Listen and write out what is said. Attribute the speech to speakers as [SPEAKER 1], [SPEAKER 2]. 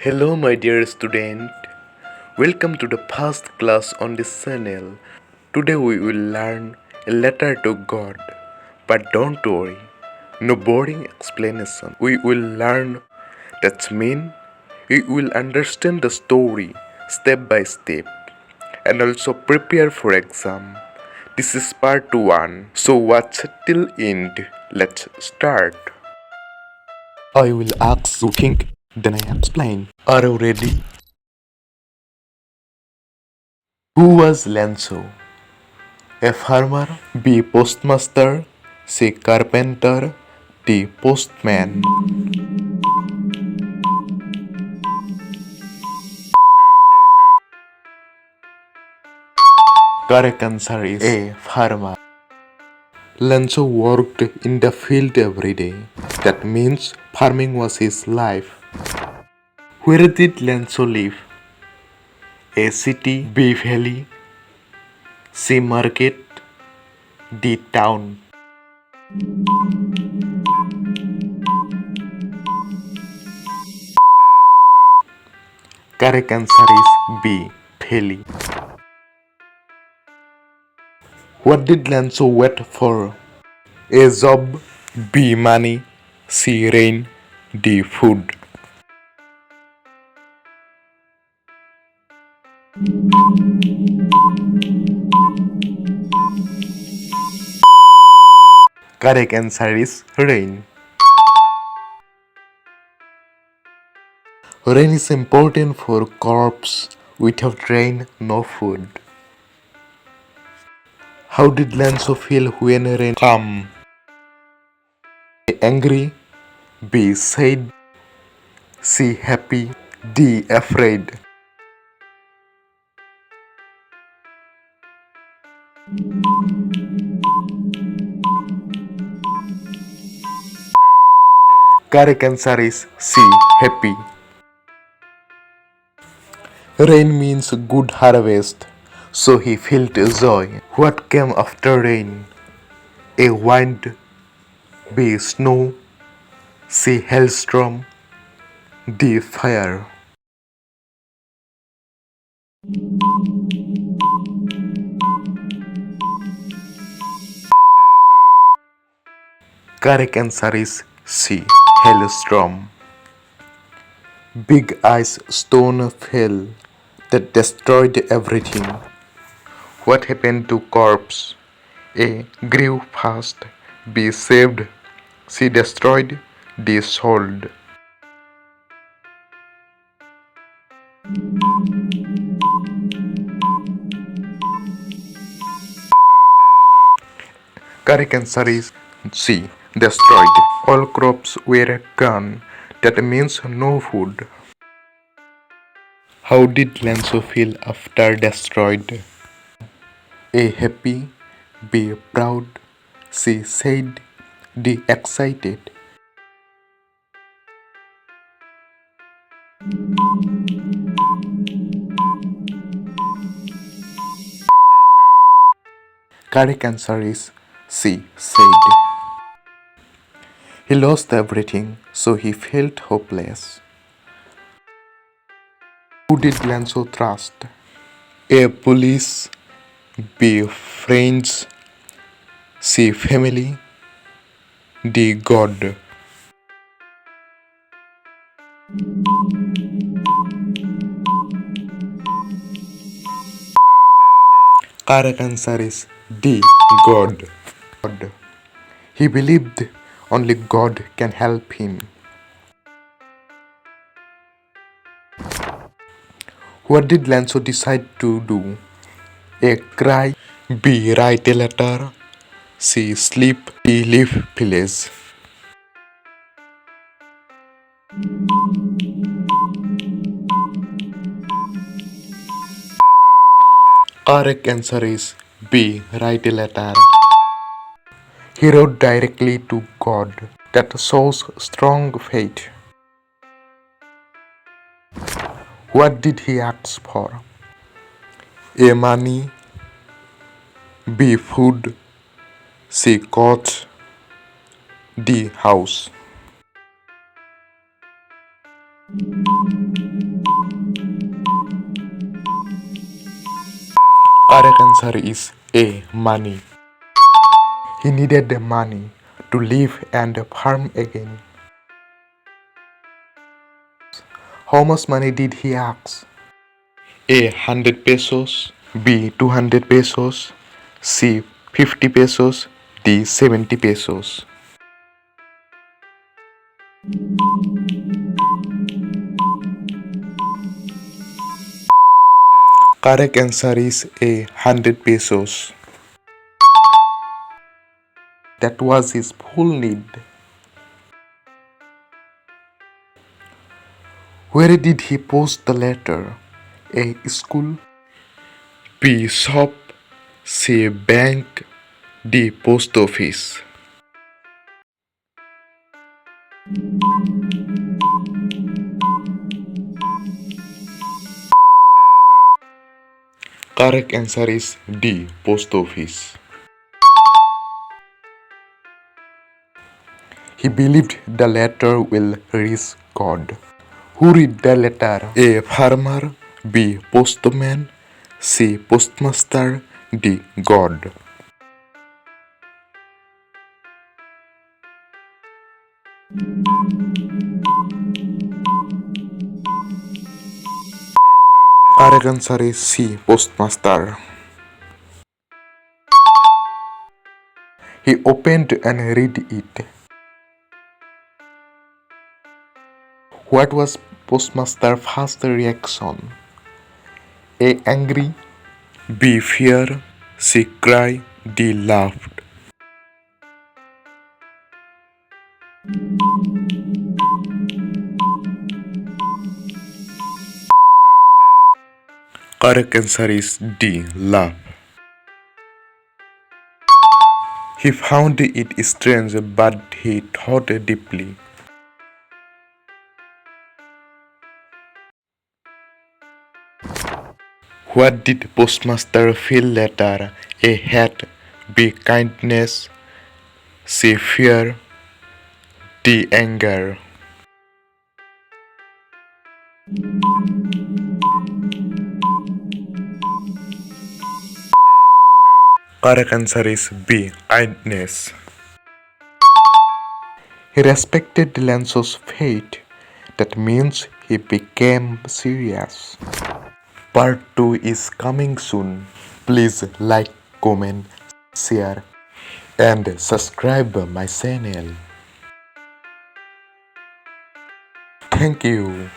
[SPEAKER 1] Hello, my dear student. Welcome to the first class on this channel. Today we will learn a letter to God. But don't worry, no boring explanation. We will learn that mean we will understand the story step by step and also prepare for exam. This is part 1. So watch till end. Let's start. I will ask you think, then I explain. Are you ready? Who was Lanzo? A farmer, B. Postmaster, C. Carpenter, D. Postman. Correct answer is A. Farmer. Lanzo worked in the field every day. That means farming was his life. Where did Lanzo live? A. City, B. Valley, C. Market, D. Town. Correct answer is B. Valley. What did Lanzo wait for? A. Job, B. Money, C. Rain, D. Food. Correct answer is rain. Rain is important for crops. Without rain, no food. How did Lanzo feel when rain came? A. Angry, B. Sad, C. Happy, D. Afraid. Correct answer is C. Happy. Rain means good harvest, so he felt joy. What came after rain? A. Wind, B. Snow, C. Hailstorm, D. Fire. Correct answer is C. Hailstorm. Big ice stone fell that destroyed everything. What happened to corpse? A. Grew fast, B. Saved, C. Destroyed, D. Sold. Correct answer is C. Destroyed. All crops were gone. That means no food. How did Lanzo feel after destroyed? A. Happy, B. Proud, C. Sad, D. Excited. Correct answer is C. Sad. He lost everything, so he felt hopeless. Who did Lanzo trust? A. Police, B. Friends, C. Family, D. God. Correct answer is D. God. He believed only God can help him. What did Lanzo decide to do? A. Cry, B. Write a letter, C. Sleep, D. Leave village. Correct answer is B. Write a letter. He wrote directly to God. That shows strong faith. What did he ask for? A. Money, B. Food, C. Coat, D. House. Correct answer is A. Money. He needed the money to live and farm again. How much money did he ask? A. 100 pesos. B. 200 pesos. C. 50 pesos. D. 70 pesos. Correct answer is A. 100 pesos. That was his full need. Where did he post the letter? A. School. B. Shop. C. Bank. D. Post office. Correct answer is D. Post office. He believed the letter will reach God. Who read the letter? A. Farmer. B. Postman. C. Postmaster. D. God. Correct answer is C. Postmaster. He opened and read it. What was Postmaster's first reaction? A. Angry. B. Fear. C. Cry. D. Laughed. Correct answer is D. Laugh. He found it strange, but he thought deeply. What did Postmaster feel later? A. Hate. B. Kindness. C. Fear. D. Anger. Correct answer is B. Kindness. He respected Lanzo's fate. That means he became serious. Part 2 is coming soon. Please like, comment, share and subscribe my channel. Thank you.